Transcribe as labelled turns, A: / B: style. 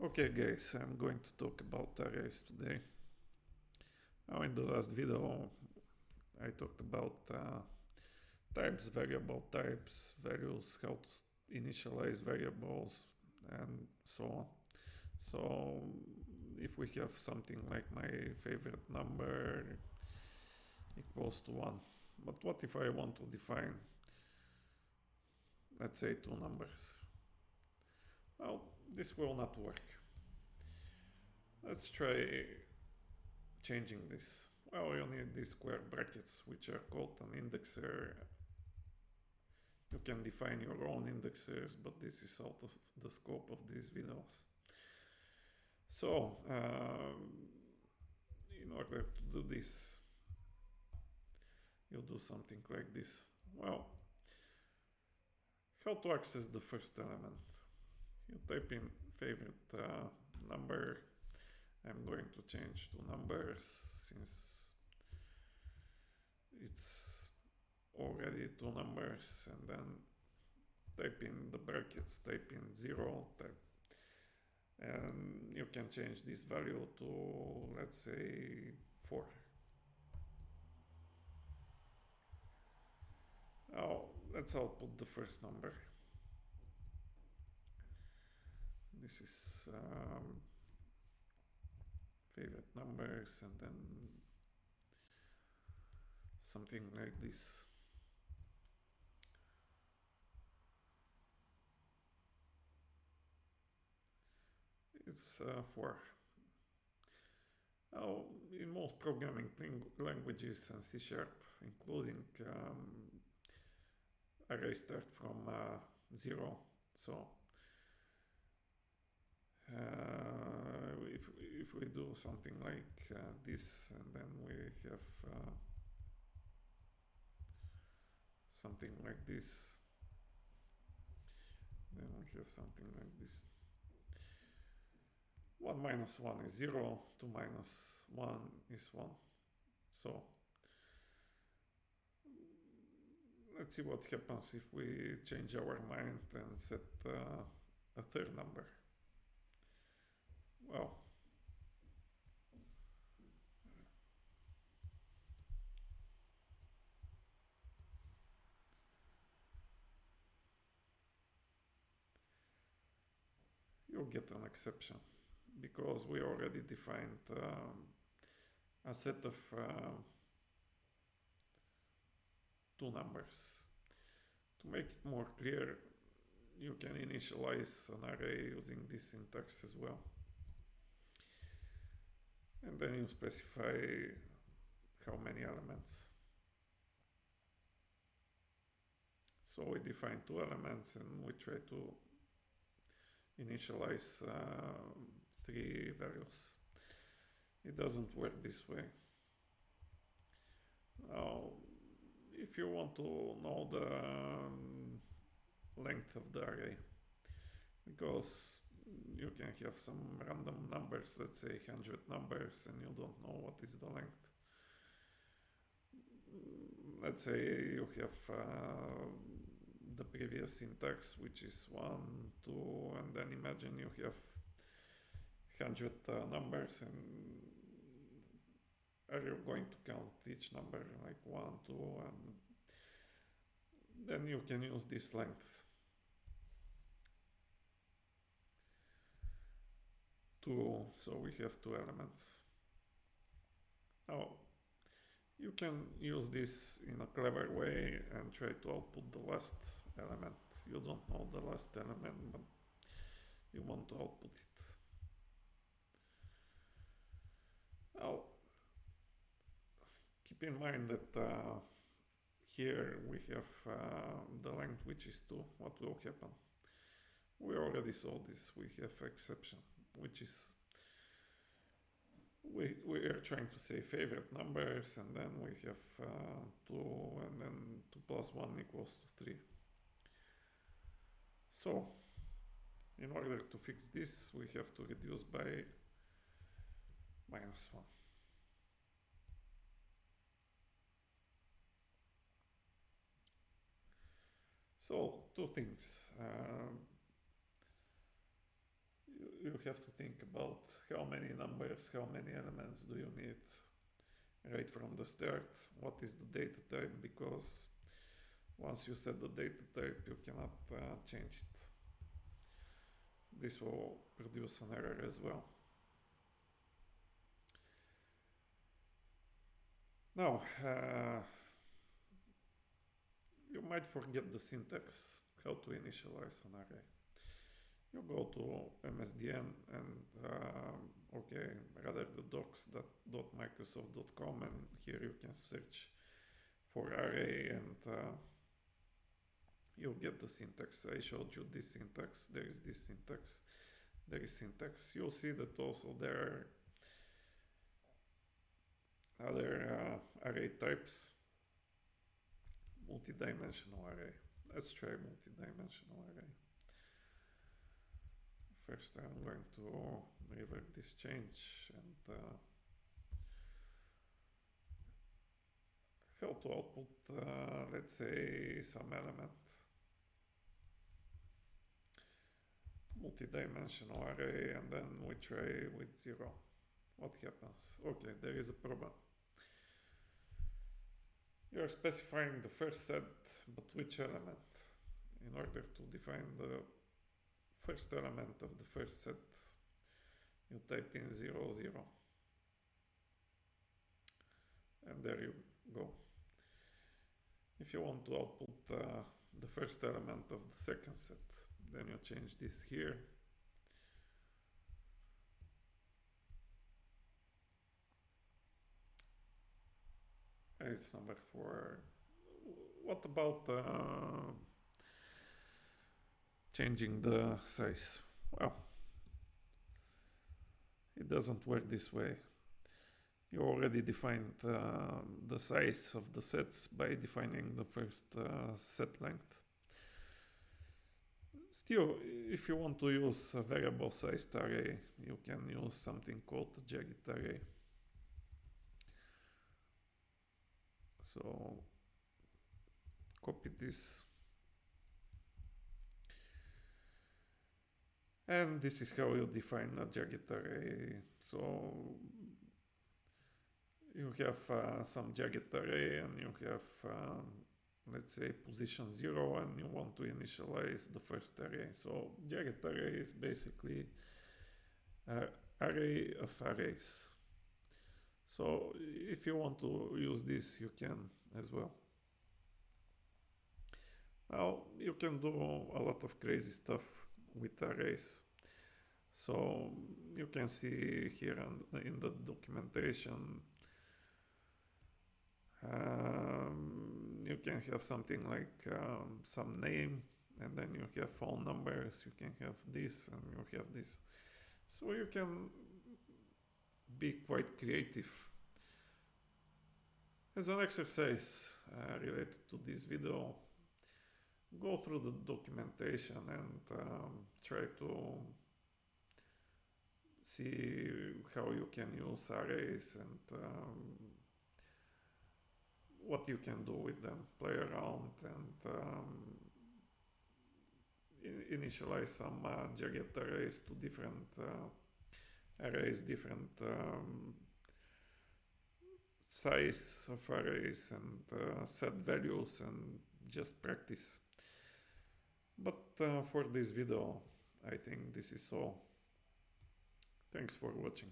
A: Okay guys, I'm going to talk about arrays today. Now in the last video I talked about types, variable types, values, how to initialize variables and so on. So if we have something like my favorite number equals to 1, but what if I want to define, let's say, two numbers? Well, this will not work. Let's try changing this. Well, you need these square brackets, which are called an indexer. You can define your own indexers, but this is out of the scope of these videos. So, in order to do this, you'll do something like this. Well, how to access the first element? You type in favorite number. I'm going to change to numbers since it's already two numbers, and then type in the brackets, type in 0, and you can change this value to, let's say, 4. Now let's output the first number. This is favorite numbers, and then something like this. It's 4. Now, in most programming languages and C#, including arrays start from 0. So if we do something like this, and then we have something like this, then we have something like this. 1 minus 1 is 0, 2 minus 1 is 1. So let's see what happens if we change our mind and set a third number. Well, you'll get an exception because we already defined a set of two numbers. To make it more clear, you can initialize an array using this syntax as well. And then you specify how many elements. So we define two elements and we try to initialize three values. It doesn't work this way. Now, if you want to know the length of the array, because you can have some random numbers, let's say 100 numbers, and you don't know what is the length. Let's say you have the previous syntax, which is 1, 2, and then imagine you have 100 numbers, and are you going to count each number like 1, 2, and then you can use this length. 2, so we have two elements. Now, you can use this in a clever way and try to output the last element. You don't know the last element, but you want to output it. Now, keep in mind that here we have the length, which is 2. What will happen? We already saw this. We have exception, which is we are trying to say favorite numbers, and then we have 2, and then 2 plus 1 equals to 3. So in order to fix this, we have to reduce by minus 1. So two things. you have to think about how many numbers, how many elements do you need right from the start, what is the data type, because once you set the data type you cannot change it. This will produce an error as well. Now, you might forget the syntax, how to initialize an array. You go to MSDN and okay, rather the docs.microsoft.com, and here you can search for array and you'll get the syntax. I showed you this syntax, there is this syntax, there is syntax. You'll see that also there are other array types. Multi-dimensional array. Let's try multi-dimensional array. First I'm going to revert this change and how to output, let's say, some element. Multi-dimensional array, and then we try with 0. What happens? Okay, there is a problem. You are specifying the first set, but which element? In order to define the first element of the first set, you type in 0, 0. And there you go. If you want to output the first element of the second set, then you change this here. It's number 4. What about changing the size? Well, it doesn't work this way. You already defined the size of the sets by defining the first set length. Still, if you want to use a variable sized array, you can use something called a jagged array. So copy this, and this is how you define a jagged array. So you have some jagged array and you have let's say position 0, and you want to initialize the first array. So jagged array is basically an array of arrays. So if you want to use this, you can as well. Now you can do a lot of crazy stuff with arrays. So you can see here in the documentation, you can have something like some name, and then you have phone numbers, you can have this, and you have this. So you can be quite creative. As an exercise related to this video, go through the documentation and try to see how you can use arrays and what you can do with them. Play around and initialize some jagged arrays to different arrays, different size of arrays, and set values and just practice. But for this video, I think this is all. Thanks for watching.